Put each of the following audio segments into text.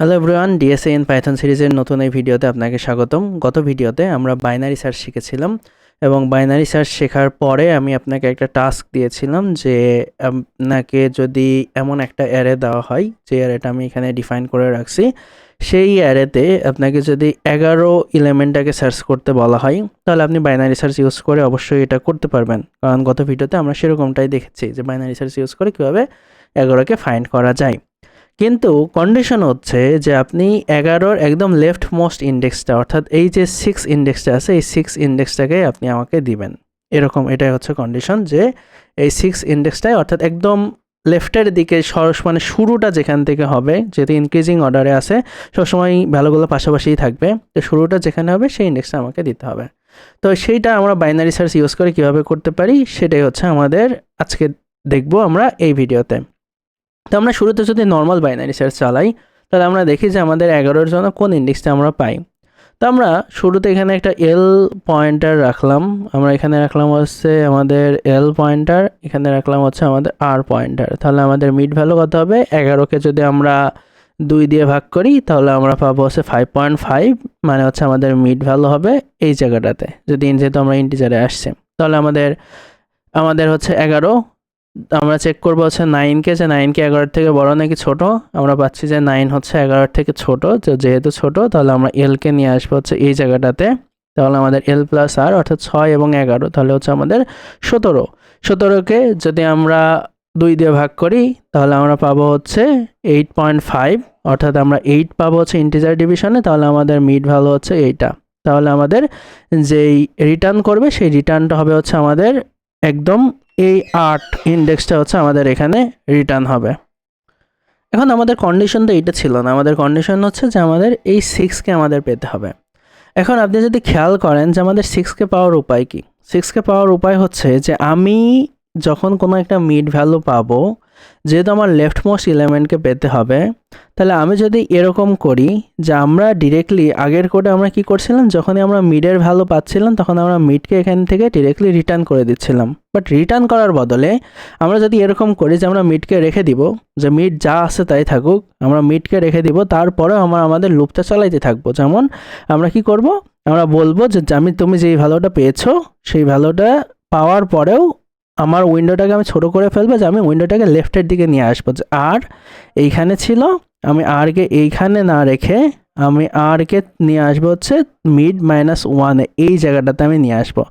Hello everyone, DSA in Python সিরিজের নতুন এই ভিডিওতে আপনাকে স্বাগতম। গত ভিডিওতে আমরা বাইনারি সার্চ শিখেছিলাম এবং বাইনারি সার্চ শেখার পরে আমি আপনাকে একটা টাস্ক দিয়েছিলাম যে আপনাকে যদি এমন একটা অ্যারে দেওয়া হয়, যে অ্যারেটা আমি এখানে ডিফাইন করে রাখছি, সেই অ্যারেতে আপনাকে যদি 11 এলিমেন্টটাকে সার্চ করতে বলা হয়, তাহলে আপনি বাইনারি সার্চ ইউজ করে অবশ্যই এটা করতে পারবেন। কারণ গত ভিডিওতে আমরা সেরকমটাই দেখেছি যে বাইনারি সার্চ ইউজ করে কীভাবে 11কে ফাইন্ড করা যায়। কিন্তু কন্ডিশন হচ্ছে যে আপনি 11-র একদম লেফট মোস্ট ইন্ডেক্সটা, অর্থাৎ এই যে 6 ইন্ডেক্সটা আছে, এই 6 ইন্ডেক্সটাকে আপনি আমাকে দিবেন। এটাই হচ্ছে কন্ডিশন, যে এই 6 ইন্ডেক্সটাই, অর্থাৎ একদম লেফটের দিকে মানে শুরুটা যেখান থেকে হবে, যেহেতু ইনক্রিজিং অর্ডারে আছে, সবসময় ভ্যালুগুলো পাশাপাশিই থাকবে, তো শুরুটা যেখানে হবে সেই ইন্ডেক্সটা আমাকে দিতে হবে। তো সেইটা আমরা বাইনারি সার্চ ইউজ করে কীভাবে করতে পারি, সেটাই হচ্ছে আমাদের আজকে দেখব আমরা এই ভিডিওতে। তো আমরা শুরুতে যদি নর্মাল বাইনারি সার্চ চালাই, তাহলে আমরা দেখি যে আমাদের 11-র জন্য কোন ইন্ডেক্সটা আমরা পাই। তো আমরা শুরুতে এখানে একটা এল পয়েন্টার রাখলাম, আমরা এখানে রাখলাম হচ্ছে আমাদের এল পয়েন্টার, এখানে রাখলাম হচ্ছে আমাদের আর পয়েন্টার। তাহলে আমাদের মিড ভ্যালু কত হবে? 11কে যদি আমরা 2 দিয়ে ভাগ করি, তাহলে আমরা পাবো হচ্ছে 5.5, মানে হচ্ছে আমাদের মিড ভ্যালু হবে এই জায়গাটাতে, যেহেতু আমরা ইন্টিজারে আসছে। তাহলে আমাদের হচ্ছে 11, আমরা চেক করবো হচ্ছে 9কে, যে 9কে 11 থেকে বড় নাকি ছোট। আমরা পাচ্ছি যে 9 হচ্ছে 11 থেকে ছোট, যেহেতু ছোট তাহলে আমরা এলকে নিয়ে আসবো হচ্ছে এই জায়গাটাতে। তাহলে আমাদের এল প্লাস আর, অর্থাৎ 6 এবং 11, তাহলে হচ্ছে আমাদের 17। 17কে যদি আমরা 2 দিয়ে ভাগ করি, তাহলে আমরা পাবো হচ্ছে 8.5, অর্থাৎ আমরা 8 পাবো হচ্ছে ইন্টিজার ডিভিশনে। তাহলে আমাদের মিড ভ্যালু হচ্ছে এইটা। তাহলে আমাদের যেই রিটার্ন করবে সেই রিটার্নটা হবে হচ্ছে আমাদের একদম এই 8 ইন্ডেক্সটা হচ্ছে আমাদের এখানে রিটার্ন হবে। এখন আমাদের কন্ডিশন তো এইটা ছিল না, আমাদের কন্ডিশন হচ্ছে যে আমাদের এই 6কে আমাদের পেতে হবে। এখন আপনি যদি খেয়াল করেন যে আমাদের 6কে পাওয়ার উপায় কি, 6কে পাওয়ার উপায় হচ্ছে যে আমি যখন কোনো একটা মিড ভ্যালু পাবো, যেহেতু আমার লেফট মোস্ট এলিমেন্টকে পেতে হবে, তাহলে আমি যদি এরকম করি যে আমরা ডিরেক্টলি আগের কোডে আমরা কি করছিলাম, যখনই আমরা মিডের ভ্যালু পাচ্ছিলাম তখন আমরা মিডকে এখান থেকে ডিরেক্টলি রিটার্ন করে দিচ্ছিলাম। বাট রিটার্ন করার বদলে আমরা যদি এরকম করি যে আমরা মিডকে রেখে দিব, যে মিড যা আছে তাই থাকুক, আমরা মিডকে রেখে দিব, তারপরে আমাদের লুপটা চালাইতে থাকবো। যেমন আমরা কি করব, আমরা বলবো যে তুমি যেই ভ্যালুটা পেয়েছো সেই ভ্যালুটা পাওয়ার পরেও আমার উইন্ডোটাকে আমি ছোট করে ফেলবো, যে আমি উইন্ডোটাকে লেফটের দিকে নিয়ে আসবো। যে আর এইখানে ছিল, আমি আরকে এইখানে না রেখে আমি আরকে নিয়ে আসবো হচ্ছে মিড -1-এ, এই জায়গাটাতে আমি নিয়ে আসবো।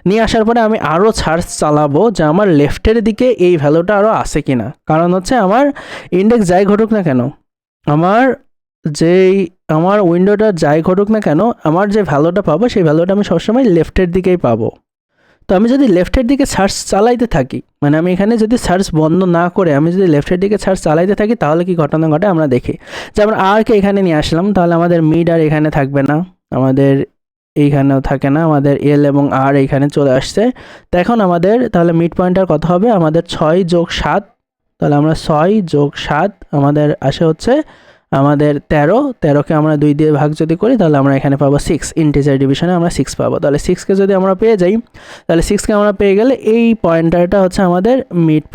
নিয়ে আসার পরে আমি আরও সার্চ চালাবো যে আমার লেফটের দিকে এই ভ্যালুটা আরও আসে কিনা। কারণ হচ্ছে আমার ইন্ডেক্স যাই ঘটুক না কেন, আমার উইন্ডোটা যাই ঘটুক না কেন, আমার যে ভ্যালুটা পাবো সেই ভ্যালুটা আমি সবসময় লেফটের দিকেই পাবো। তো আমি যদি লেফটের দিকে সার্চ চালাইতে থাকি, মানে আমি এখানে যদি সার্চ বন্ধ না করে আমি যদি লেফটের দিকে সার্চ চালাইতে থাকি, তাহলে কি ঘটনা ঘটে আমরা দেখি। যেমন আরকে এখানে নিয়ে আসলাম, তাহলে আমাদের মিড আর এখানে থাকবে না, আমাদের এইখানেও থাকে না, আমাদের এল এবং আর এইখানে চলে আসছে। তো এখন আমাদের তাহলে মিড পয়েন্টার কত হবে, আমাদের 6 যোগ 7, তাহলে আমরা 6 যোগ 7 আমাদের আসে হচ্ছে আমাদের 13কে আমরা 2 দিয়ে ভাগ যদি করি, তাহলে আমরা এখানে পাবো 6, ইন্টিজার ডিভিশনে আমরা 6 পাবো। তাহলে 6কে যদি আমরা পেয়ে যাই, তাহলে 6কে আমরা পেয়ে গেলে এই পয়েন্টারটা হচ্ছে আমাদের মিড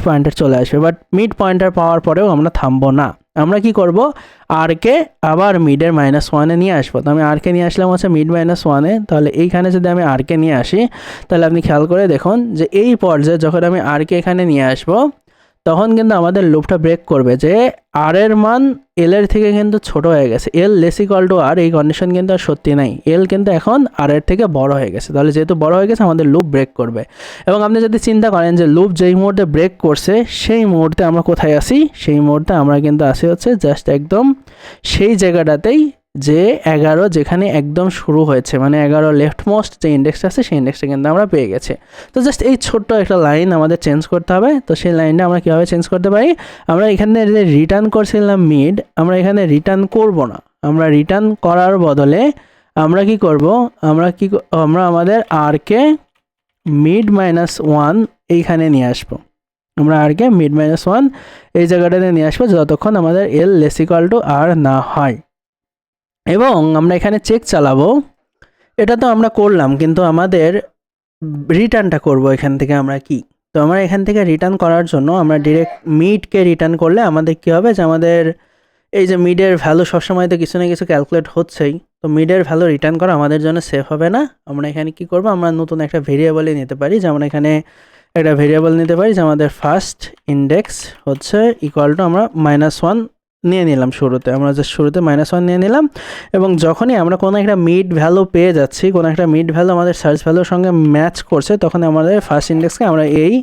পয়েন্টার চলে আসবে। বাট মিড পয়েন্টার পাওয়ার পরেও আমরা থামবো না, আমরা কি করব, আরকে আবার মিডের -1-এ নিয়ে আসবো। তো আমি আরকে নিয়ে আসলাম হচ্ছে মিড -1-এ, তাহলে এইখানে যদি আমি আরকে নিয়ে আসি, তাহলে আপনি খেয়াল করে দেখুন যে এই পর্যায়ে যখন আমি আরকে এখানে নিয়ে আসবো, তখন কিন্তু আমাদের লুপটা ব্রেক করবে, যে আর এর মান এল এর থেকে কিন্তু ছোট হয়ে গেছে, এল লেস ইকুয়াল টু আর, এই কন্ডিশন কিন্তু আর সত্যি নাই, এল কিন্তু এখন আর এর থেকে বড় হয়ে গেছে। তাহলে যেহেতু বড় হয়ে গেছে আমাদের লুপ ব্রেক করবে। এবং আপনি যদি চিন্তা করেন যে লুপ যেই মুহূর্তে ব্রেক করছে সেই মুহূর্তে আমরা কোথায় আসি, সেই মুহূর্তে আমরা কিন্তু আসি হচ্ছে জাস্ট একদম সেই জায়গাটাতেই যে 11 যেখানে একদম শুরু হয়েছে, মানে 11 লেফট মোস্ট যে ইন্ডেক্সটা আছে সেই ইন্ডেক্সটা কিন্তু আমরা পেয়ে গেছি। তো জাস্ট এই ছোট্ট একটা লাইন আমাদের চেঞ্জ করতে হবে। তো সেই লাইনটা আমরা কীভাবে চেঞ্জ করতে পারি, আমরা এখানে যে রিটার্ন করছিলাম মিড, আমরা এখানে রিটার্ন করব না, আমরা রিটার্ন করার বদলে আমরা কি করব, আমরা আমাদের আরকে মিড -1 এইখানে নিয়ে আসবো, আমরা আরকে মিড -1 এই জায়গাটাতে নিয়ে আসবো যতক্ষণ আমাদের এল লেস ইকুয়াল টু আর না হয়। এবং আমরা এখানে চেক চালাবো, এটা তো আমরা করলাম, কিন্তু আমাদের রিটার্নটা করব এখান থেকে আমরা কি। তো আমরা এখান থেকে রিটার্ন করার জন্য আমরা ডিরেক্ট মিডকে রিটার্ন করলে আমাদের কি হবে, যে আমাদের এই যে মিডের ভ্যালু সবসময় তো কিছু না কিছু ক্যালকুলেট হচ্ছেই, তো মিডের ভ্যালু রিটার্ন করা আমাদের জন্য সেফ হবে না। আমরা এখানে কি করব, আমরা নতুন একটা ভেরিয়েবলই নিতে পারি, যেমন এখানে একটা ভেরিয়েবল নিতে পারি যে আমাদের ফার্স্ট ইন্ডেক্স হচ্ছে ইকুয়াল টু আমরা -1 নিয়ে নিলাম শুরুতে, আমরা জাস্ট শুরুতে -1 নিয়ে নিলাম, এবং যখনই আমরা কোনো একটা মিড ভ্যালু পেয়ে যাচ্ছি, কোনো একটা মিড ভ্যালু আমাদের সার্চ ভ্যালুর সঙ্গে ম্যাচ করছে, তখন আমাদের ফার্স্ট ইন্ডেক্সকে আমরা এই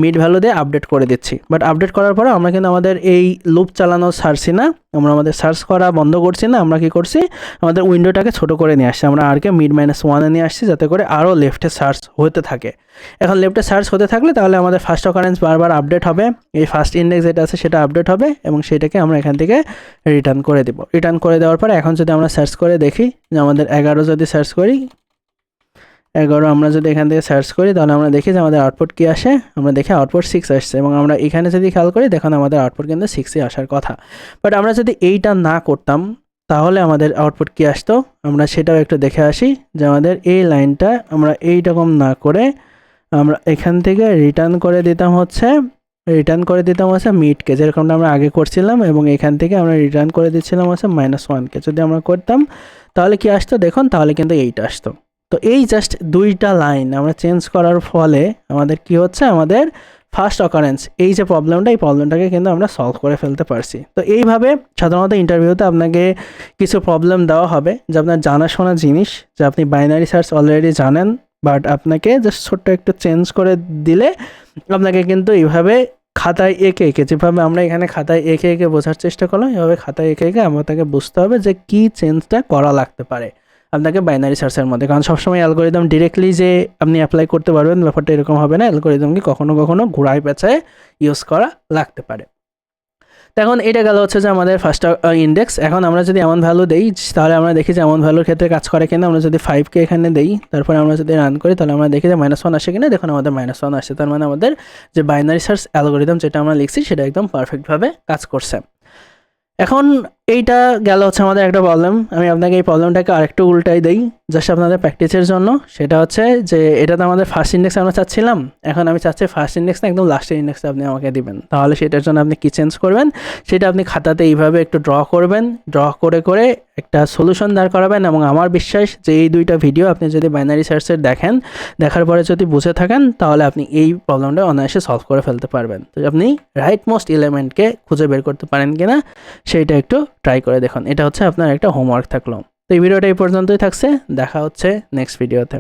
মিড ভ্যালু দিয়ে আপডেট করে দিচ্ছি। বাট আপডেট করার পরে আমরা কিন্তু আমাদের এই লুপ চালানো ছাড়ছি না, আমরা আমাদের সার্চ করা বন্ধ করছি না, আমরা কি করছি, আমাদের উইন্ডোটাকে ছোট করে নিয়ে আসছি, আমরা আরকে মিড -1 নিয়ে আসছি, যাতে করে আরও লেফটে সার্চ হতে থাকে। এখন লেফটে সার্চ হতে থাকলে তাহলে আমাদের ফার্স্ট অকারেন্স বারবার আপডেট হবে, এই ফার্স্ট ইন্ডেক্স যেটা আছে সেটা আপডেট হবে, এবং সেটাকে আমরা এখান থেকে রিটার্ন করে দেবো। রিটার্ন করে দেওয়ার পরে এখন যদি আমরা সার্চ করে দেখি যে আমাদের 11 যদি সার্চ করি, 11 আমরা যদি এখান থেকে সার্চ করি, তাহলে আমরা দেখি যে আমাদের আউটপুট কী আসে, আমরা দেখি আউটপুট 6 আসছে, এবং আমরা এখানে যদি খেয়াল করি দেখুন আমাদের আউটপুট কিন্তু 6ই আসার কথা। বাট আমরা যদি এইটা না করতাম তাহলে আমাদের আউটপুট কী আসতো, আমরা সেটাও একটু দেখে আসি, যে আমাদের এই লাইনটা আমরা এইরকম না করে আমরা এখান থেকে রিটার্ন করে দিতাম হচ্ছে মিডকে, যেরকমটা আমরা আগে করছিলাম, এবং এখান থেকে আমরা রিটার্ন করে দিচ্ছিলাম হচ্ছে -1কে। যদি আমরা করতাম তাহলে কি আসতো দেখুন, তাহলে কিন্তু এইটা আসতো। তো এই জাস্ট দুইটা লাইন আমরা চেঞ্জ করার ফলে আমাদের কি হচ্ছে, আমাদের ফার্স্ট অকারেন্স এই যে প্রবলেমটা, এই প্রবলেমটাকে কিন্তু আমরা সলভ করে ফেলতে পারছি। তো এইভাবে সাধারণত ইন্টারভিউতে আপনাকে কিছু প্রবলেম দেওয়া হবে যে আপনার জানাশোনা জিনিস, যে আপনি বাইনারি সার্চ অলরেডি জানেন, বাট আপনাকে জাস্ট ছোট্ট একটু চেঞ্জ করে দিলে আপনাকে কিন্তু এইভাবে খাতায় এঁকে যেভাবে আমরা এখানে খাতায় এঁকে বোঝার চেষ্টা করলাম, এভাবে খাতায় এঁকে আমাদেরকে বুঝতে হবে যে কী চেঞ্জটা করা লাগতে পারে আপনাকে বাইনারি সার্চের মধ্যে। কারণ সবসময় অ্যালগোরিদম ডিরেক্টলি যে আপনি অ্যাপ্লাই করতে পারবেন ব্যাপারটা এরকম হবে না, অ্যালগোরিদমকে কখনো কখনো ঘোরায় পেঁচায় ইউজ করা লাগতে পারে। তো এখন এটা গেল হচ্ছে যে আমাদের ফার্স্ট ইন্ডেক্স। এখন আমরা যদি এমন ভ্যালু দেই তাহলে আমরা দেখি যে এমন ভ্যালুর ক্ষেত্রে কাজ করে কিনা। আমরা যদি 5কে এখানে দেই, তারপরে আমরা যদি রান করি, তাহলে আমরা দেখি যে -1 আসে কিনা। দেখুন আমাদের -1 আসছে, তার মানে আমাদের যে বাইনারি সার্চ অ্যালগোরিদম যেটা আমরা লিখছি সেটা একদম পারফেক্টভাবে কাজ করছে। এখন এইটা গেল হচ্ছে আমাদের একটা প্রবলেম। আমি আপনাকে এই প্রবলেমটাকে আরেকটু উল্টাই দেই জাস্ট আপনাদের প্র্যাকটিসের জন্য। সেটা হচ্ছে যে এটা তো আমাদের ফার্স্ট ইন্ডেক্স আমরা চাচ্ছিলাম, এখন আমি চাচ্ছি ফার্স্ট ইন্ডেক্স না একদম লাস্টের ইন্ডেক্সটা আপনি আমাকে দিবেন। তাহলে সেটার জন্য আপনি কী চেঞ্জ করবেন, সেটা আপনি খাতাতে এইভাবে একটু ড্র করবেন, ড্র করে করে একটা সলিউশন দাঁড় করাবেন। এবং আমার বিশ্বাস যে এই দুইটা ভিডিও আপনি যদি বাইনারি সার্চের দেখেন, দেখার পরে যদি বুঝে থাকেন, তাহলে আপনি এই প্রবলেমটা অনায়াসে সলভ করে ফেলতে পারবেন। তো আপনি রাইট মোস্ট এলিমেন্টকে খুঁজে বের করতে পারেন কিনা সেইটা একটু ট্রাই করে দেখুন। এটা হচ্ছে আপনার একটা হোমওয়ার্ক থাকলো। তো এই ভিডিওটা এই পর্যন্তই থাকছে, দেখা হচ্ছে নেক্সট ভিডিওতে।